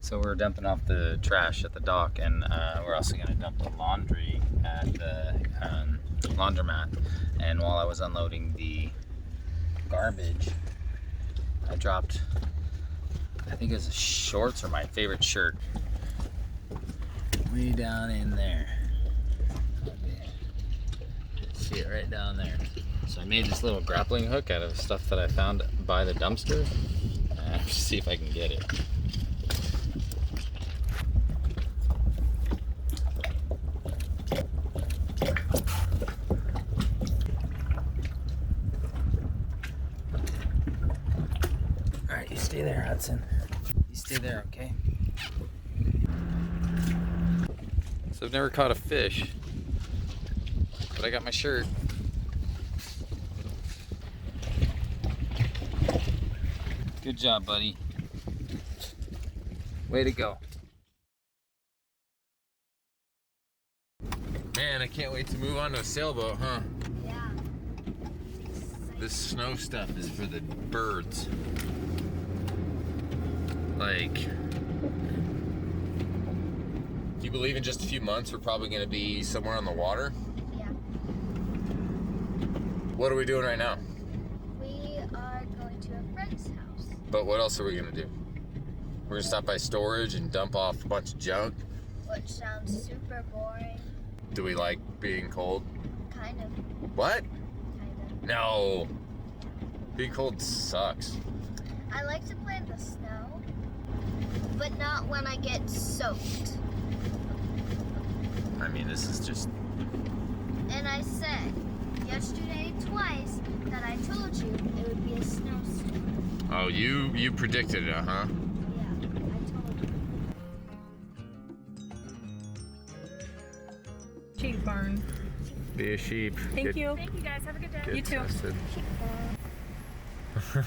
So we're dumping off the trash at the dock, and we're also going to dump the laundry at the laundromat. And while I was unloading the garbage, I dropped, I think it was shorts or my favorite shirt, way down in there. See it right down there. So I made this little grappling hook out of stuff that I found by the dumpster. Let's see if I can get it. Alright, you stay there, Hudson. You stay there, okay? So I've never caught a fish, but I got my shirt. Good job, buddy. Way to go. Man, I can't wait to move on to a sailboat, huh? Yeah. This snow stuff is for the birds. Like, do you believe in just a few months we're probably going to be somewhere on the water? Yeah. What are we doing right now? We are going to a friend's house. But what else are we going to do? We're going to stop by storage and dump off a bunch of junk. Which sounds super boring. Do we like being cold? Kind of. What? Kind of. No. Being cold sucks. I like to play in the snow, but not when I get soaked. I mean, this is just... And I said yesterday twice that I told you it would be a snowstorm. Oh, you predicted it, huh? Yeah, I told you. Sheep barn. Be a sheep. Thank you. Thank you guys. Have a good day. You too. Turn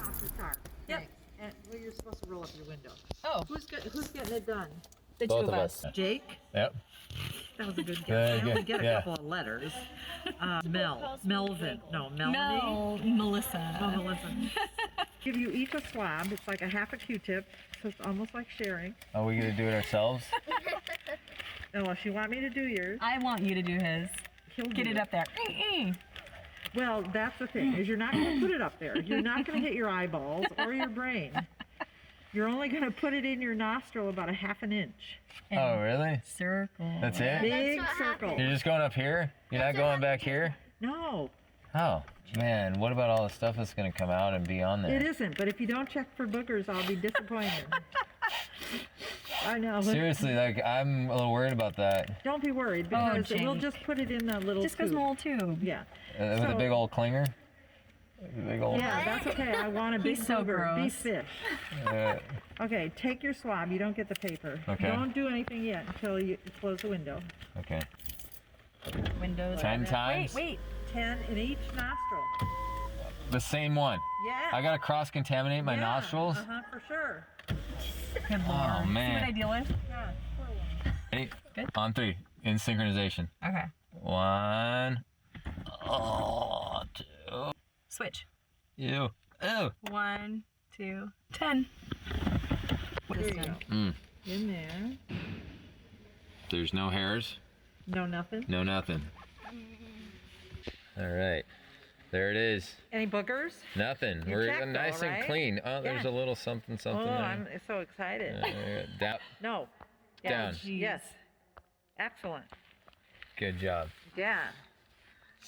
off your car. Yep. And well, you're supposed to roll up your window. Oh, Who's getting it done? the Both two of of us. us. Jake? Yep. That was a good guess. Very I only good, get a yeah. couple of letters. Melvin. No, Melanie. No, Melissa. Oh, Melissa. Give you each a swab. It's like a half a Q-tip, so it's almost like sharing. Are we going to do it ourselves? Unless you want me to do yours, I want you to do his. he'll Get do it up there. Well, that's the thing, is you're not going to put it up there. You're not going to hit your eyeballs or your brain. You're only going to put it in your nostril about a half an inch. Oh, really? Circle. That's it? Big what circle. happened. You're just going up here? You're not going back here? No, Oh, man. What about all the stuff that's going to come out and be on there? it isn't. But if you don't check for boogers, I'll be disappointed. I know. Seriously, like, I'm a little worried about that. Don't be worried Oh, because we'll Jake. just put it in the little Just goes in tube. a little tube. Yeah. With a So- big old clinger? A big old... Yeah, that's okay. I want a big He's so booger. Be gross. fish. Uh, Okay, take your swab. You don't get the paper. Okay. Don't do anything yet until you close the window. okay. Windows. 10 times? Wait. 10 in each nostril. The same one. Yeah. I got to cross-contaminate my Yeah, nostrils? for sure. Good lord. Oh, See man. what I deal with? Yeah, pour one. Hey, Good. on 3, in synchronization. Okay. 1, 2, Switch. ew. Ew. 1, 2, 10. There you go. Mm. In there. There's no hairs, No, nothing. no nothing. All right, there it is. Any boogers? Nothing. You We're checked, nice though, and right? clean. Oh, there's Yeah. a little something Oh, there. I'm so excited. No. Yeah. Down. Jeez. Yes. Excellent. Good job. Yeah.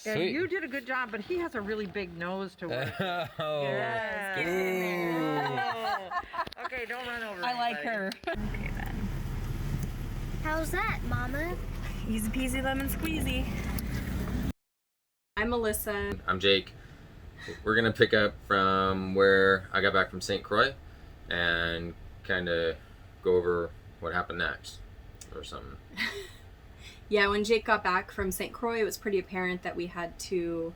Yeah, Sweet. you did a good job, but he has a really big nose to work. Oh. Yes. Oh. Okay, don't run over. I like anybody. her. Okay then. How's that, Mama? Easy peasy lemon squeezy. I'm Melissa. I'm Jake. We're gonna pick up from where I got back from St. Croix and kind of go over what happened next or something. Yeah, when Jake got back from St. Croix, it was pretty apparent that we had to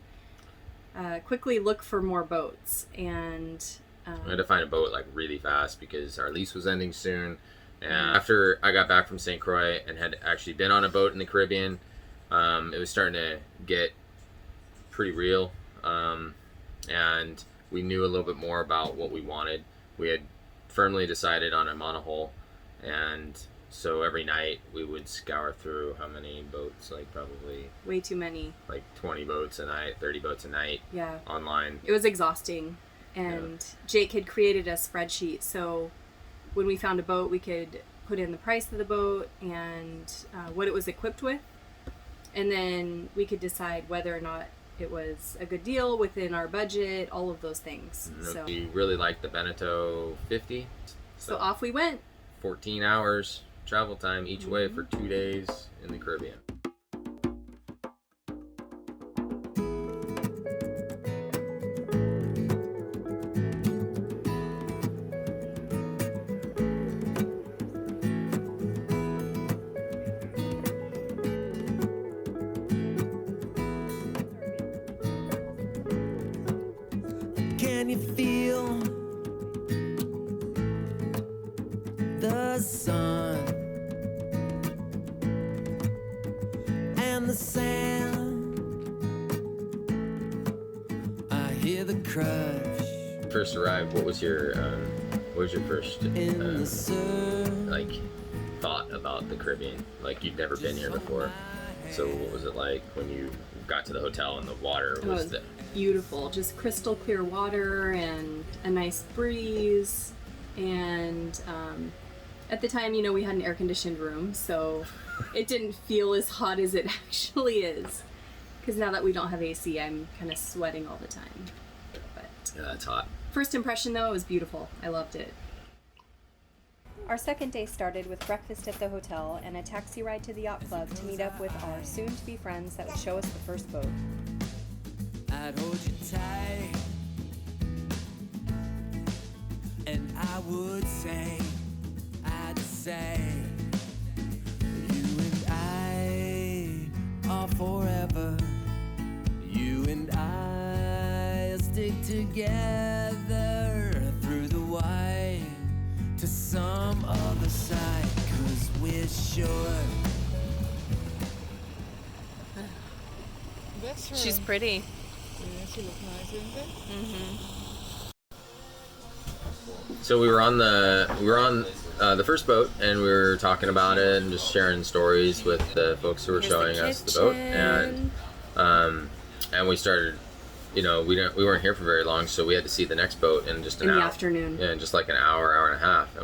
quickly look for more boats. And I had to find a boat like really fast because our lease was ending soon. And after I got back from St. Croix and had actually been on a boat in the Caribbean, it was starting to get pretty real. And we knew a little bit more about what we wanted. We had firmly decided on a monohull, and so every night we would scour through how many boats, like probably Way too many. like 20 boats a night, 30 boats a night Yeah. online. It was exhausting. And Jake had created a spreadsheet, so when we found a boat, we could put in the price of the boat and what it was equipped with. And then we could decide whether or not it was a good deal within our budget, all of those things. So We really liked the Beneteau 50. so off we went. 14 hours travel time each way for 2 days in the Caribbean. Can you feel the sun and the sand? I hear the crush First arrived, what was your first in the surf. like thought about the Caribbean? Like you'd never been here before. So what was it like when you got to the hotel and the water It was was beautiful, just crystal clear water and a nice breeze. And at the time, we had an air conditioned room, so it didn't feel as hot as it actually is. Because now that we don't have AC, I'm kind of sweating all the time. But yeah, it's hot. first impression, though, it was beautiful. I loved it. Our second day started with breakfast at the hotel and a taxi ride to the yacht club to meet up with our soon-to-be friends that would show us the first boat. I'd hold you tight, and I would say, you and I are forever. You and I stick together through the white to some other side, 'cause we're sure. That's her. She's pretty. Yeah, she looks nice, isn't it? So we were on the first boat, and we were talking about it and just sharing stories with the folks who were Here's the showing us the boat, and we started. We weren't here for very long, so we had to see the next boat in just an In hour. the afternoon. Yeah, in just like an hour and a half,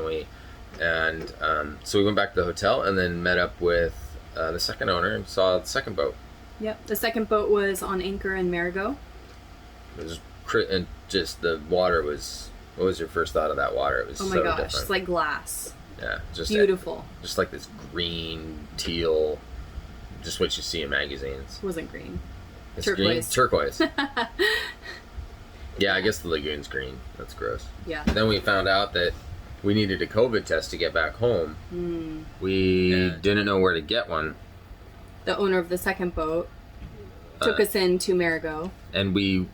so we went back to the hotel and then met up with the second owner and saw the second boat. Yep, the second boat was on anchor in Marigot. It was and just the water was. What was your first thought of that water? It was Oh my so gosh, different. it's like glass. Yeah, just Beautiful. just like this green, teal, just what you see in magazines. It wasn't green. It's Turquoise. turquoise. Yeah, I guess the lagoon's green. That's gross. Yeah. Then we found out that we needed a COVID test to get back home. We didn't know where to get one. The owner of the second boat took us into Marigot. And we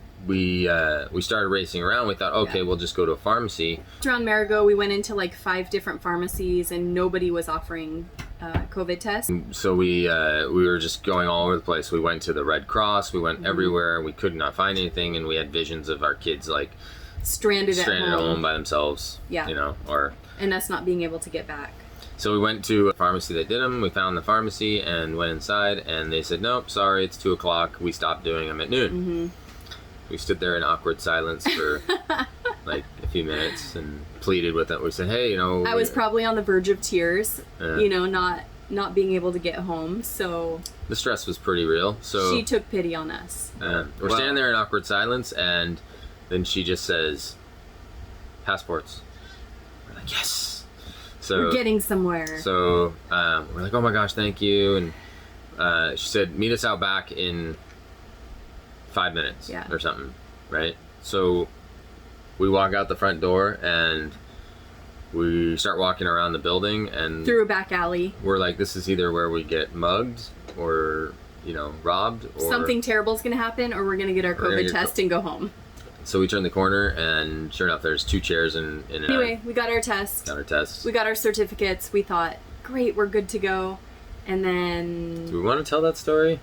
started racing around. We thought, okay, we'll just go to a pharmacy. Around Marigot, we went into like 5 different pharmacies, and nobody was offering COVID tests. So we were just going all over the place. We went to the Red Cross. We went everywhere. We could not find anything, and we had visions of our kids like Stranded at home. by themselves. Yeah. And us not being able to get back. So we went to a pharmacy that did them. We found the pharmacy and went inside, and they said, nope, sorry, it's 2 o'clock. We stopped doing them at noon. Mm-hmm. We stood there in awkward silence for like a few minutes and pleaded with them. We said, hey, I was probably on the verge of tears, not being able to get home. So the stress was pretty real. So she took pity on us. We're standing there in awkward silence, and then she just says, passports. We're like, yes. So We're getting somewhere. So we're like, oh my gosh, thank you. And she said, meet us out back in 5 minutes or something, right? So we walk out the front door and we start walking around the building, and through a back alley. We're like, this is either where we get mugged or robbed, or something terrible is going to happen, or we're going to get our COVID test and go home. So we turn the corner, and sure enough, there's 2 chairs in an Anyway, we got our test. We got our certificates. We thought, great, we're good to go. And then... Do we want to tell that story?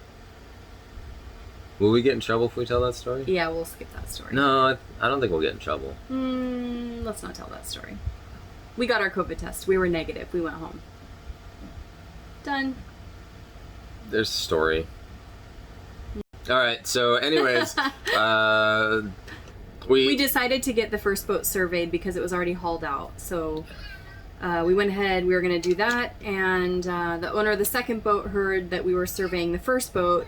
Will we get in trouble if we tell that story? Yeah, we'll skip that story. No, I don't think we'll get in trouble. Let's not tell that story. We got our COVID test. We were negative. We went home. Done. There's a story. All right. So, anyways, we decided to get the first boat surveyed because it was already hauled out. So we went ahead. We were going to do that, and the owner of the second boat heard that we were surveying the first boat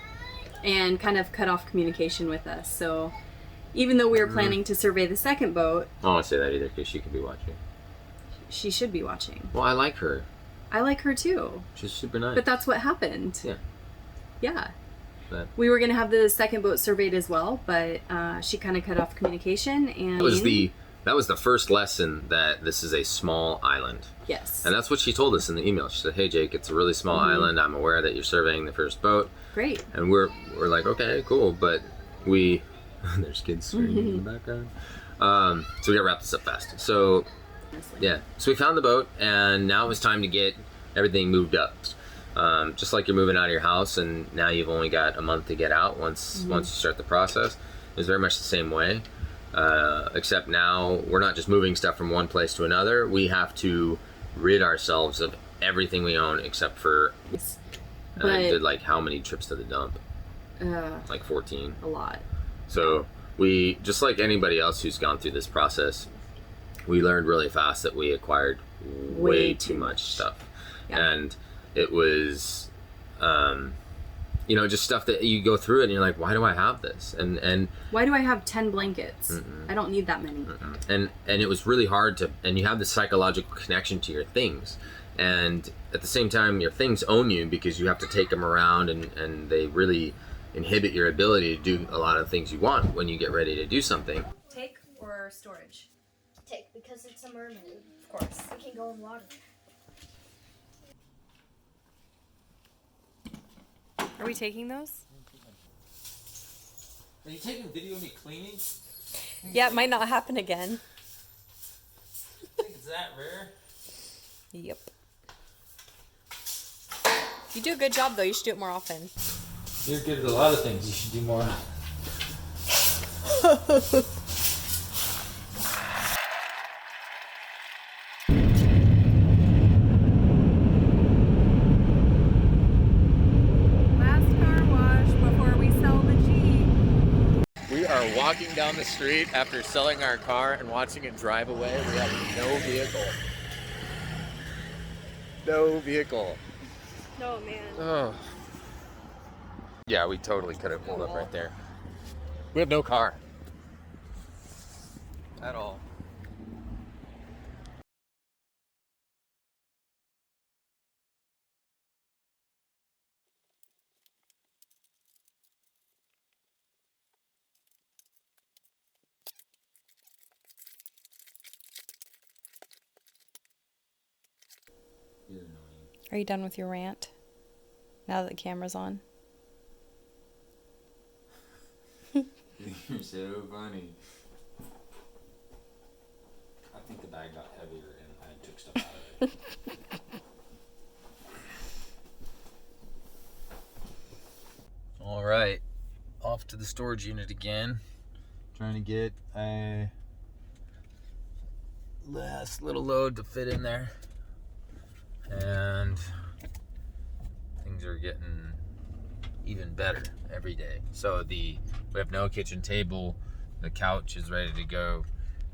and kind of cut off communication with us. So even though we were planning to survey the second boat, I don't want to say that either because she could be watching. she should be watching. Well, I like her. I like her too. She's super nice. But that's what happened. Yeah. Yeah. But We were going to have the second boat surveyed as well, but she kind of cut off communication. And that was the first lesson, that this is a small island. Yes. And that's what she told us in the email. She said, "Hey Jake, it's a really small island. I'm aware that you're surveying the first boat." Great. And we're like, okay, cool. But there's kids screaming in the background. So we gotta wrap this up fast. So yeah, so we found the boat, and now it was time to get everything moved up. Just like you're moving out of your house, and now you've only got a month to get out once you start the process. It's very much the same way, except now we're not just moving stuff from one place to another. We have to rid ourselves of everything we own except for. I did like how many trips to the dump? Like 14. A lot. So we, just like anybody else who's gone through this process, we learned really fast that we acquired way too much stuff. Yeah. And it was, just stuff that you go through it and you're like, why do I have this? And why do I have 10 blankets? I don't need that many. and it was really hard and you have this psychological connection to your things. And at the same time, your things own you because you have to take them around, and they really inhibit your ability to do a lot of things you want when you get ready to do something. Take or storage? Take, because it's a mermaid. Of course. It can go in water. Are we taking those? Are you taking video of me cleaning? Yeah, it might not happen again. I think it's that rare. Yep. You do a good job though. You should do it more often. You're good at a lot of things. You should do more. Last car wash before we sell the Jeep. We are walking down the street after selling our car and watching it drive away. We have no vehicle. No vehicle. No, man. Oh. Yeah, we totally could have pulled up right there. We have no car. At all. Are you done with your rant? Now that the camera's on? You're so funny. I think the bag got heavier and I took stuff out of it. All right, off to the storage unit again. Trying to get a last little load to fit in there. And things are getting even better every day. So we have no kitchen table, the couch is ready to go,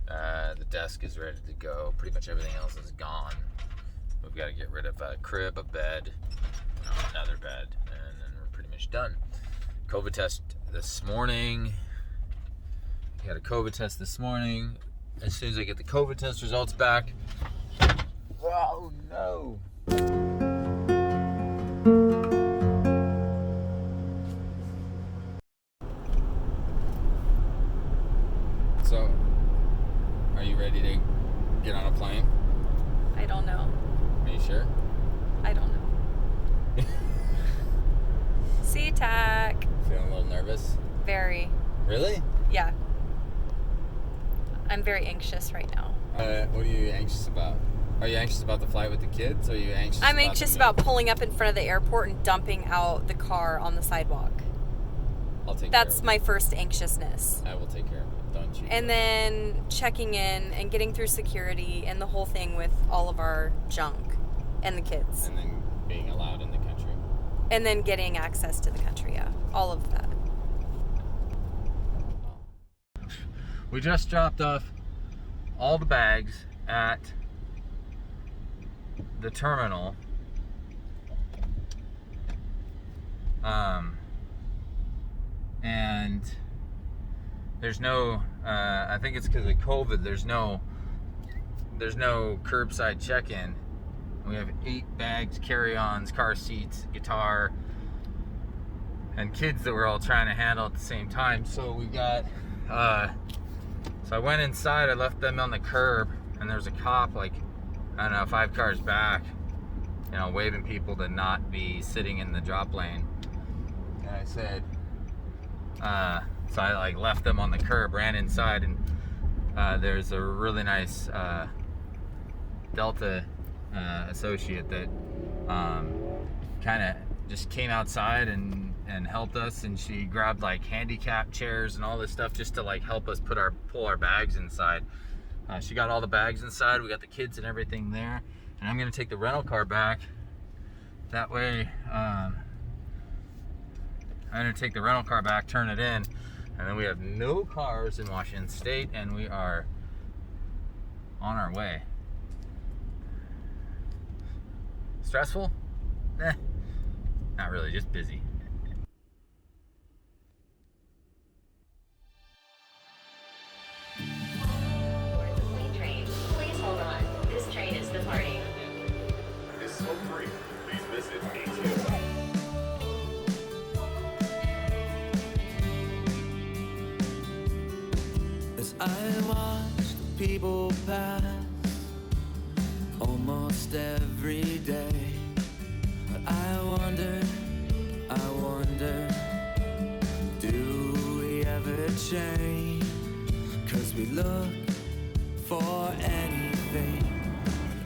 the desk is ready to go, pretty much everything else is gone. We've got to get rid of a crib, a bed, another bed, and then we're pretty much done. COVID test this morning. We had a COVID test this morning. As soon as I get the COVID test results back, oh no. So, are you ready to get on a plane? I don't know. Are you sure? I don't know. SeaTac. Feeling a little nervous? Very. Really? Yeah. I'm very anxious right now. What are you anxious about? Are you anxious about the flight with the kids? Or are you anxious I'm about anxious the about pulling up in front of the airport and dumping out the car on the sidewalk. I'll take That's care of my first anxiousness. it. I will take care of it. Don't you? And then checking in and getting through security and the whole thing with all of our junk and the kids. And then being allowed in the country. And then getting access to the country, yeah. All of that. We just dropped off all the bags at the terminal. And there's no, I think it's because of COVID, there's no curbside check-in. We have 8 bags, carry-ons, car seats, guitar, and kids that we're all trying to handle at the same time. So we got, so I went inside, I left them on the curb, and there was a cop like, I don't know, 5 cars back, you know, waving people to not be sitting in the drop lane. And I said, so I like left them on the curb, ran inside, and there's a really nice Delta associate that kind of just came outside and helped us, and she grabbed like handicap chairs and all this stuff just to like help us pull our bags inside. She got all the bags inside, we got the kids and everything there, and I'm gonna take the rental car back. That way, I'm gonna take the rental car back, turn it in, and then we have no cars in Washington State, and we are on our way. Stressful? Not really, just busy. Train. Please hold on. This train is departing. Is smoke free. Please visit A2. As I watch the people pass almost every day, but I wonder, do we ever change? 'Cause we look for anything,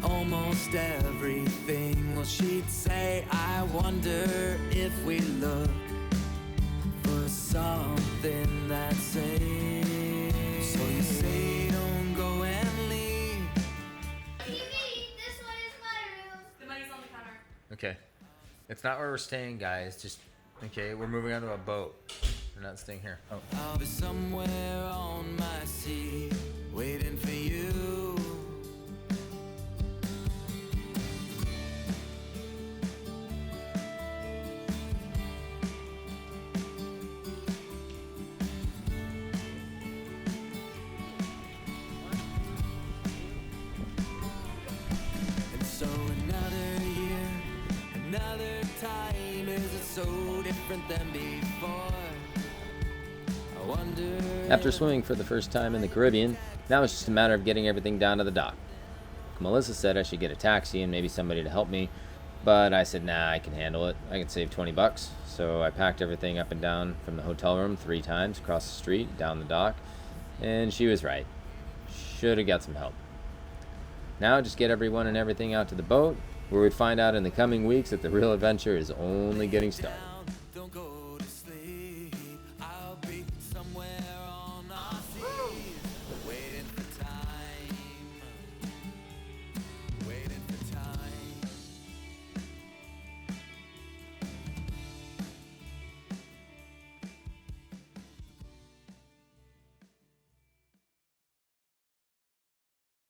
almost everything. Well, she'd say, I wonder if we look for something that's safe. So you say don't go and leave. TV, this one is my room. The money's on the counter. Okay. It's not where we're staying, guys. Just, okay, we're moving on to a boat. We're not staying here. Oh. I'll be somewhere on my seat, waiting for you. And so another year, another time, is it so different than before? I wonder. After swimming for the first time in the Caribbean, now it's just a matter of getting everything down to the dock. Melissa said I should get a taxi and maybe somebody to help me, but I said, nah, I can handle it. I can save $20. So I packed everything up and down from the hotel room 3 times across the street, down the dock, and she was right. Should have got some help. Now just get everyone and everything out to the boat, where we find out in the coming weeks that the real adventure is only getting started.